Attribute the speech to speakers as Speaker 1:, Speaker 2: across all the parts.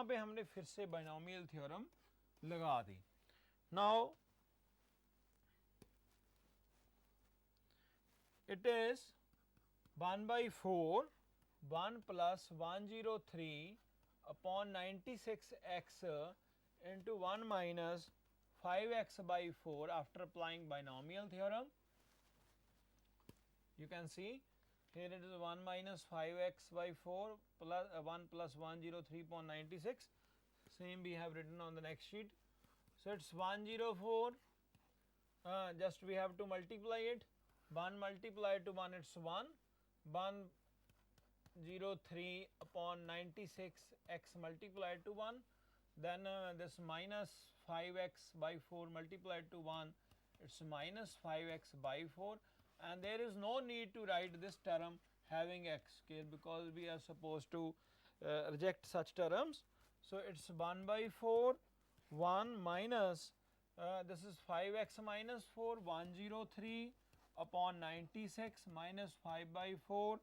Speaker 1: पे हमने फिर से बाइनोमियल थ्योरम लगा दी। Now it is 1 by 4 1 plus 103 upon 96x into 1 minus 5x by 4 after applying binomial theorem. You can see here it is 1 minus 5x by 4 plus 1 plus 103.96, same we have written on the next sheet. So it's 104, just we have to multiply it, 1 multiplied to 1 it's 1, 103 upon 96 x multiplied to 1, then this minus 5x by 4 multiplied to 1 it's minus 5x by 4, and there is no need to write this term having x here because we are supposed to reject such terms. So it's 1 by 4 1 minus this is 5x minus 4 103 upon 96 minus 5 by 4,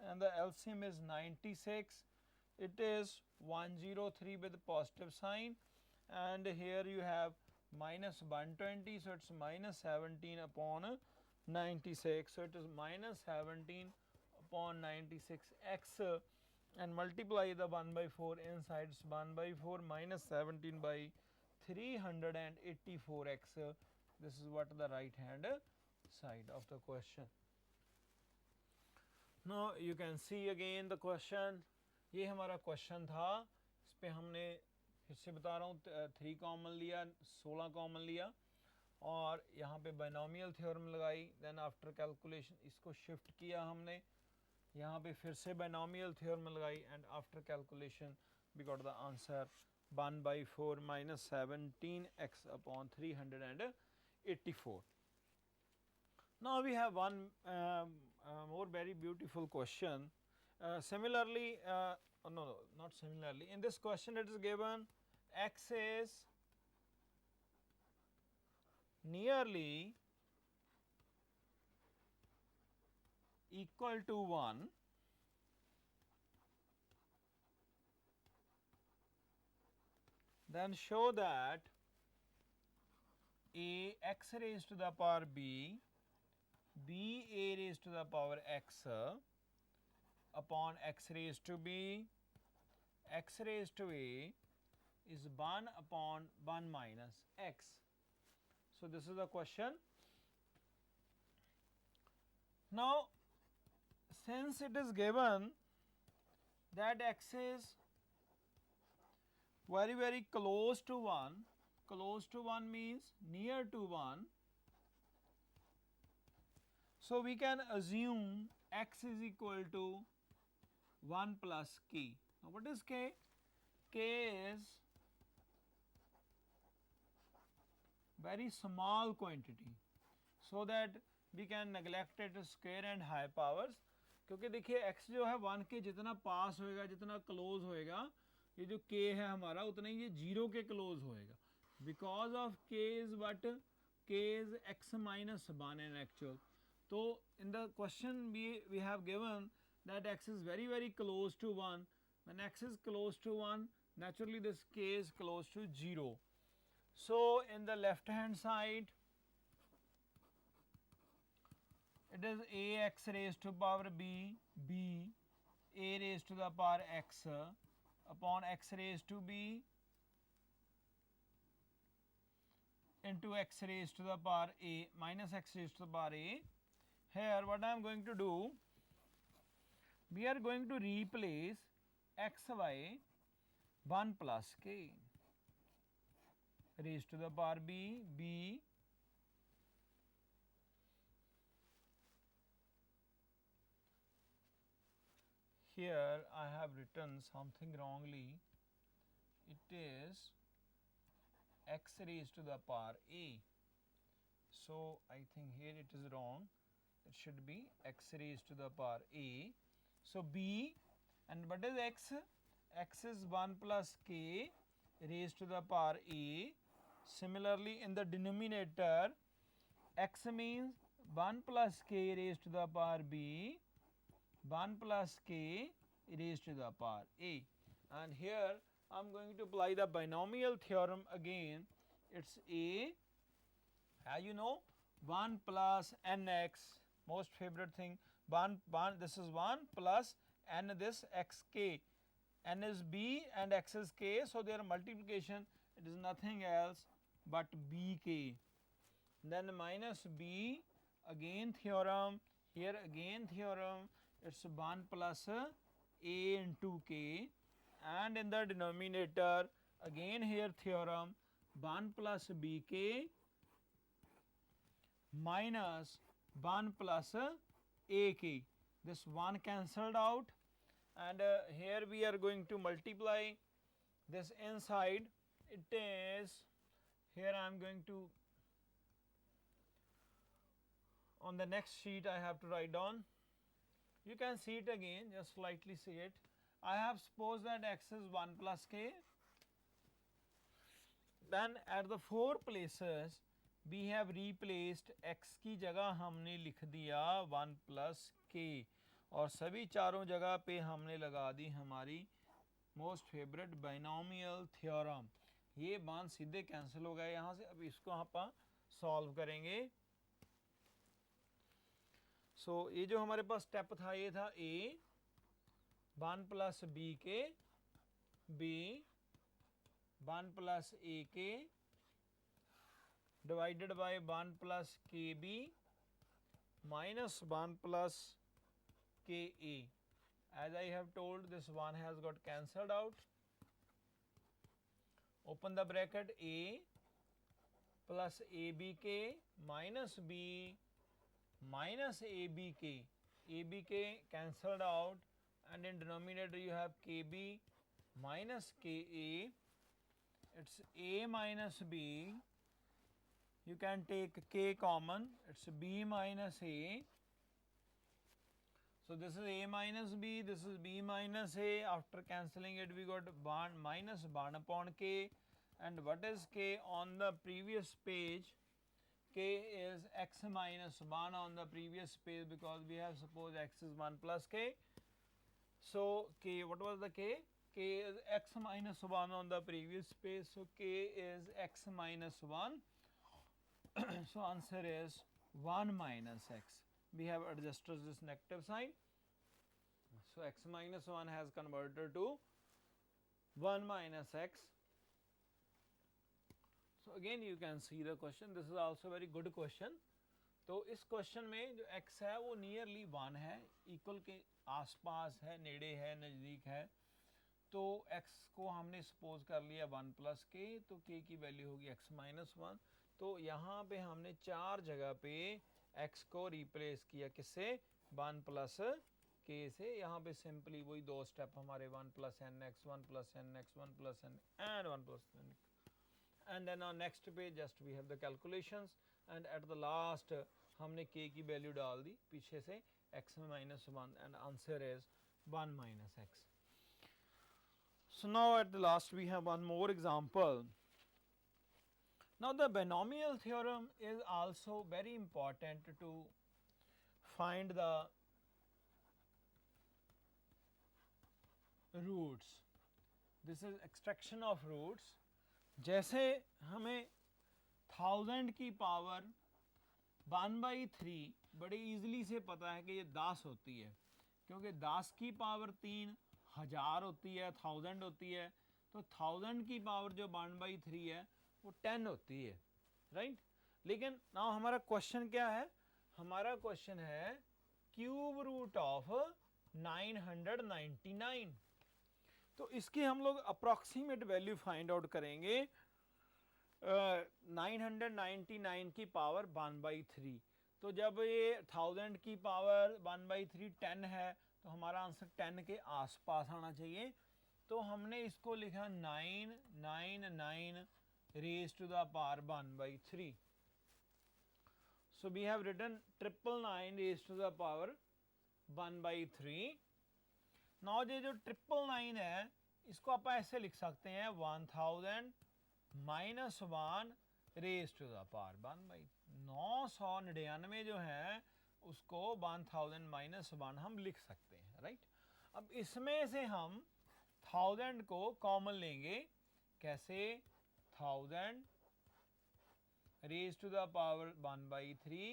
Speaker 1: and the LCM is 96. It is 103 with positive sign, and here you have minus 120, so it's minus 17 upon 96. So it is minus 17 upon 96 x, and multiply the 1 by 4 inside, it's 1 by 4 minus 17 by 384 x. This is what the right hand side of the question. Now you can see again the question. ये हमारा question था, इस पे हमने फिर से बता रहा हूँ 3 कॉमन लिया, 16 कॉमन लिया और यहाँ पे बाइनोमियल थ्योरम लगाई, देन आफ्टर कैलकुलेशन इसको शिफ्ट किया हमने, यहाँ पे फिर से बाइनोमियल थ्योरम लगाई, and after calculation we got the answer 1 by 4 minus 17x upon 384. Now we have one more very beautiful question. Similarly, no, not similarly. In this question, it is given x is nearly equal to 1, then show that a x raised to the power b, b a raised to the power x upon x raised to b, x raised to a is 1 upon 1 minus x. So this is the question. Now since it is given that x is very close to 1, close to 1 means near to 1, so we can assume x is equal to 1 plus k. Now what is k? K is very small quantity, so that we can neglect its square and high powers, क्योंकि देखिए x जो है 1 के जितना पास होएगा, जितना close होएगा, ये जो k है हमारा उतना ही ये 0 के क्लोज होएगा, because of k is what, k is x minus 1 in actual. तो in the question we have given that x is very close to 1. When x is close to 1, naturally this k is close to 0. So in the left hand side it is ax raised to power b, b a raised to the power x upon x raised to b into x raised to the power a minus x raised to the power a. Here what I am going to do, we are going to replace x by 1 plus k raised to the power b, b here I have written something wrongly, it is x raised to the power a. So I think here it is wrong, it should be x raised to the power a. So b, and what is x? X is 1 plus k raised to the power a. Similarly in the denominator, x means 1 plus k raised to the power b, 1 plus k raised to the power a, and here I'm going to apply the binomial theorem again. It's A, as you know, 1 plus nx, most favorite thing, 1 this is 1 plus n this xk, n is b and x is k, so their multiplication, it is nothing else but bk. Then minus b, again theorem, here again theorem, it's 1 plus a into k, and in the denominator again here theorem 1 plus bk minus 1 plus ak. This 1 cancelled out, and here we are going to multiply this inside. It is, here I am going to, on the next sheet I have to write down. You can see it again, just slightly see it. I have supposed that x is 1 plus k. Then at the 4 places we have replaced x की जगह हमने लिख दिया 1 plus k, और सभी चारों जगह पे हमने लगा दी हमारी मोस्ट फेवरेट बाइनोमियल थ्योरम. ये मान सीधे कैंसिल हो गए यहाँ से. अब इसको आप सॉल्व करेंगे. सो ये जो हमारे पास स्टेप था ये था a 1 प्लस बी के, बी 1 प्लस ए के डिवाइडेड बाय 1 प्लस के बी माइनस 1 प्लस के ए. As I have told, this one has got cancelled out. Open the bracket, a plus abk minus b minus abk. Abk cancelled out, and in denominator you have kb minus ka. It's a minus b. You can take k common. It's b minus a. So this is a minus b, this is b minus a. After cancelling it, we got 1 minus 1 upon k. And what is k on the previous page? K is x minus 1 on the previous page, because we have supposed x is 1 plus k. So k, what was the k? K is x minus 1 on the previous page. So k is x minus 1. So answer is 1 minus x. We have adjusted this negative sign. So x minus 1 has converted to 1 minus x. So again you can see the question. This is also very good question. तो इस question में जो x है वो nearly 1 है, equal के आसपास है, नेड़े है, नज़दीक है. तो x को हमने सपोज कर लिया 1 प्लस k, तो k की वैल्यू होगी x माइनस 1. तो यहाँ पे हमने 4 जगह पे x को रिप्लेस किया किससे? 1 प्लस k से. यहाँ पे सिंपली वही दो स्टेप हमारे 1 plus N X, 1 plus N X, 1 plus N and 1 plus N. And then on next page just we have the calculations, and at the last हमने k की वैल्यू डाल दी पीछे से x minus 1, and answer is 1 minus x. So now at the last we have one more example. Now the binomial theorem is also very important to find the roots. This is extraction of roots. जैसे हमें 1000 की power 1/3 बड़े easily से पता है कि ये 10 होती है, क्योंकि 10 की पावर 3 1000 होती है, 1000 होती है. तो 1000 की पावर जो 1/3 है वो 10 होती है, राइट. लेकिन नाउ हमारा क्वेश्चन क्या है? हमारा क्वेश्चन है क्यूब रूट ऑफ 999. तो इसकी हम लोग अप्रॉक्सीमेट वैल्यू फाइंड आउट करेंगे. 999 की पावर 1/3. तो जब ये 1000 की पावर 1/3 10 है, तो हमारा आंसर 10 के आसपास आना चाहिए. तो हमने इसको लिखा 999 raised to the power 1/3. So we have written 999 raised to the power 1/3. Now ये जो 999 है इसको आप ऐसे लिख सकते हैं 1000 minus 1 raised to the power 1/3. 999 जो है उसको 1000 minus 1 हम लिख सकते हैं, राइट. अब इसमें से हम 1000 को कॉमन लेंगे, कैसे? 1000 raised to the power 1 by 3,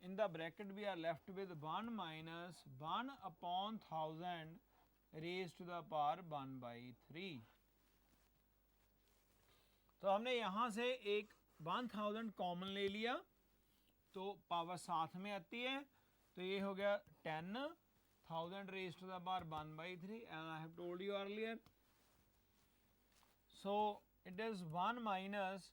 Speaker 1: in the bracket we are left with 1 minus 1 upon 1000 raised to the power 1 by 3। तो हमने यहाँ से एक 1000 कॉमन ले लिया तो पावर साथ में आती है, तो ये हो गया 10,000 raised to the power 1 by 3, and I have told you earlier. So it is 1 minus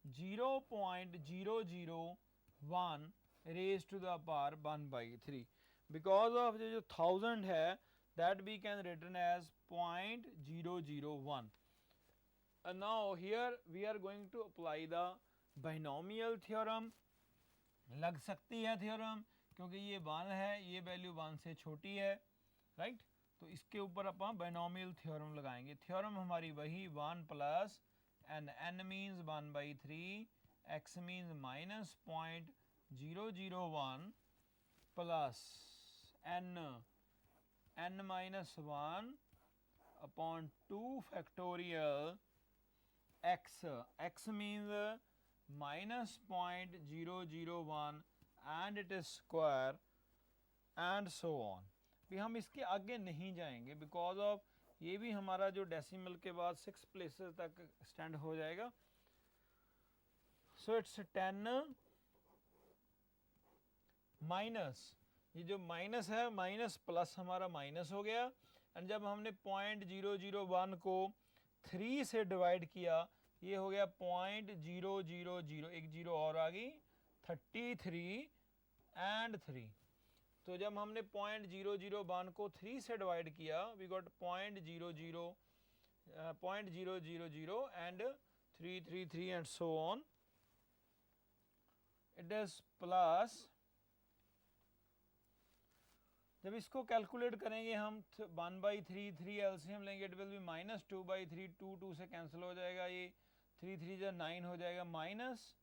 Speaker 1: 0.001 raised to the power 1 by 3, because of जो 1000 है that we can written as 0.001. And now here we are going to apply the binomial theorem. लग सकती है theorem, क्योंकि ये 1 है, ये value 1 से छोटी है, राइट? तो इसके ऊपर अपन बाइनोमियल थ्योरम लगाएंगे। थ्योरम हमारी वही 1 plus n means 1 by 3, x means minus 0.001 plus n minus 1 upon 2 factorial x means minus 0.001 and it is square and so on। भी हम इसके आगे नहीं जाएंगे बिकॉज ऑफ ये भी हमारा जो डेसिमल के बाद 6 प्लेसेस तक स्टैंड हो जाएगा। सो इट्स 10 माइनस, ये जो माइनस है माइनस प्लस हमारा माइनस हो गया, एंड जब हमने 0.001 को 3 से डिवाइड किया ये हो गया 0.000, एक जीरो और आ गई 33 एंड 3। तो जब हमने 0.001 को 3 से डिवाइड किया we got 0.000 and 333 and so on. It is plus, जब इसको कैलकुलेट करेंगे हम 1 by 3, 3 एलसीएम लेंगे, it will be minus 2 by 3, 2 2 से कैंसिल हो जाएगा, ये 3 3 जा 9 हो जाएगा, माइनस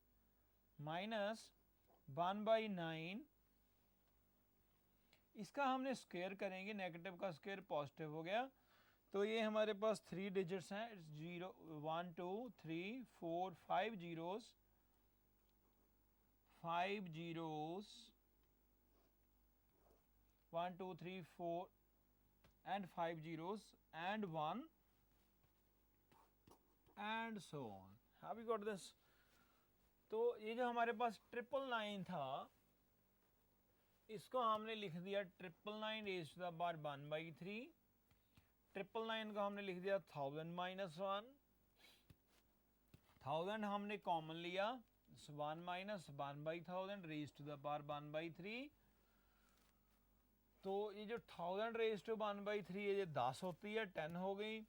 Speaker 1: 1 by 9, इसका हमने स्क्वायर करेंगे, नेगेटिव का स्क्वायर पॉजिटिव हो गया, तो ये हमारे पास 3 डिजिट्स हैं, it's 0 1 2 3 4 5 zeros 1 2 3 4 and 5 zeros and 1 and so on। Have you got this? तो ये जो हमारे पास 999 था इसको हमने लिख दिया 999 raised to the power 1 by 3, 999 को हमने लिख दिया 1000 minus 1, 1000 हमने कॉमन लिया 1 minus 1 by 1000 raised to the power 1 by 3। तो ये जो 1000 raised to 1 by 3 ये 10 होती है, 10 हो गई,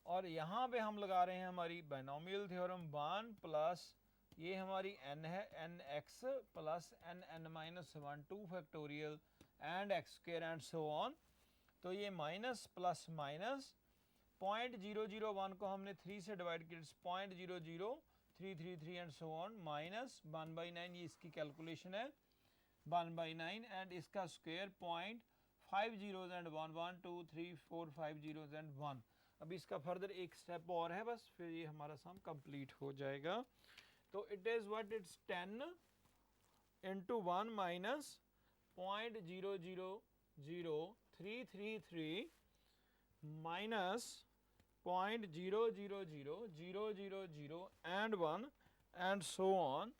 Speaker 1: और यहाँ पे हम लगा रहे हैं हमारी बाइनोमियल थ्योरम 1 प्लस ये हमारी n है nx plus n minus 1 2 factorial and x square and so on. तो ये माइनस प्लस माइनस 0.001 को हमने 3 से डिवाइड किया 0.00333 and so on, minus 1 by 9 ये इसकी कैलकुलेशन है 1 by 9 एंड इसका square 0.5 zeros and 1 1 2 3 4 5 zeros and 1। अभी इसका फर्दर एक स्टेप और है बस, फिर ये हमारा सम कंप्लीट हो जाएगा। तो it is what, it's 10 into 1 minus 0.000333 minus 0.000000 and 1 and so on।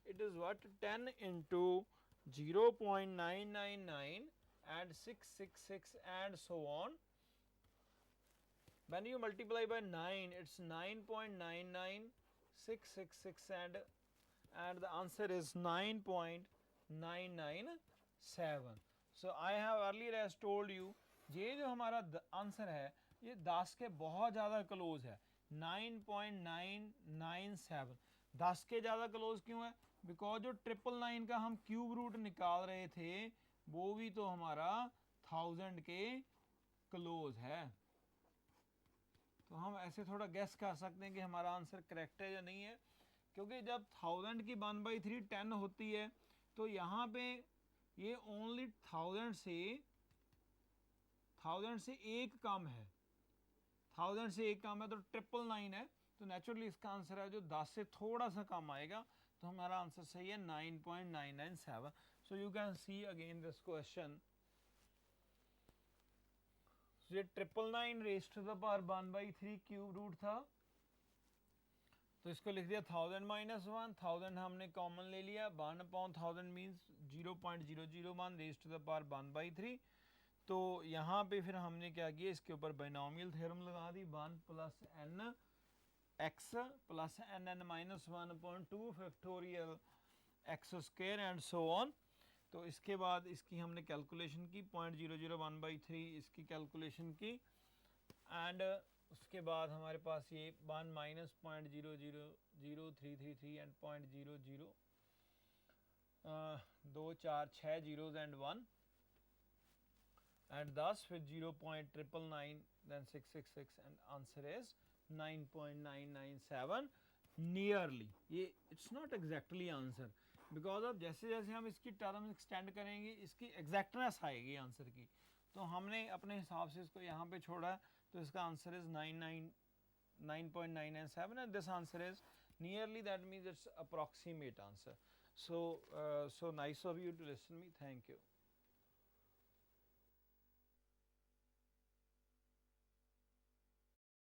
Speaker 1: It is what, 10 into 0.999 and 666 and so on। When you multiply by 9 it's 9.99666 and the answer is 9.997। So I have earlier as told you ये जो हमारा answer है ये 10 के बहुत ज़्यादा close है 9.997। 10 के ज़्यादा क्लोज क्यों है? बिकॉज जो 999 का हम क्यूब रूट निकाल रहे थे वो भी तो हमारा 1000 के क्लोज है। तो हम ऐसे थोड़ा गेस कर सकते हैं कि हमारा आंसर करेक्ट है या नहीं है, क्योंकि जब 1000 की 1 by 3 10 होती है तो यहाँ पे ये ओनली 1000 से एक कम है, 1000 से एक कम है तो 999 है, तो नेचुरली इसका आंसर है जो 10 से थोड़ा सा कम आएगा, तो हमारा आंसर सही है 9.997. So you can see again this question, ये 999 raise to the power 1/3 cube root था, तो इसको लिख दिया 1000 माइनस 1, 1000 हमने कॉमन ले लिया, 1/1000 means 0.001 raise to the power 1/3. तो यहाँ पे फिर हमने क्या किया, इसके ऊपर बाइनोमियल थ्योरम लगा दी, 1 plus N x plus n n minus 1/2 factorial x square and so on. तो इसके बाद इसकी हमने कैलकुलेशन की 0.001/3 इसकी कैलकुलेशन की, एंड उसके बाद हमारे पास ये 1 minus 0.000333 and 0.00 2 4 6 zeros and 1 and 10 फिर 0.999 then 666 एंड आंसर इज 9.997 नियरली. ये it's not exactly answer, because of जैसे जैसे हम इसकी टर्म एक्सटेंड करेंगे इसकी एग्जैक्टनेस आएगी आंसर की, तो हमने अपने हिसाब से इसको यहाँ पे छोड़ा है, तो इसका answer is 9.997 and this answer is nearly, that means it's approximate answer. So nice of you to listen me. Thank you.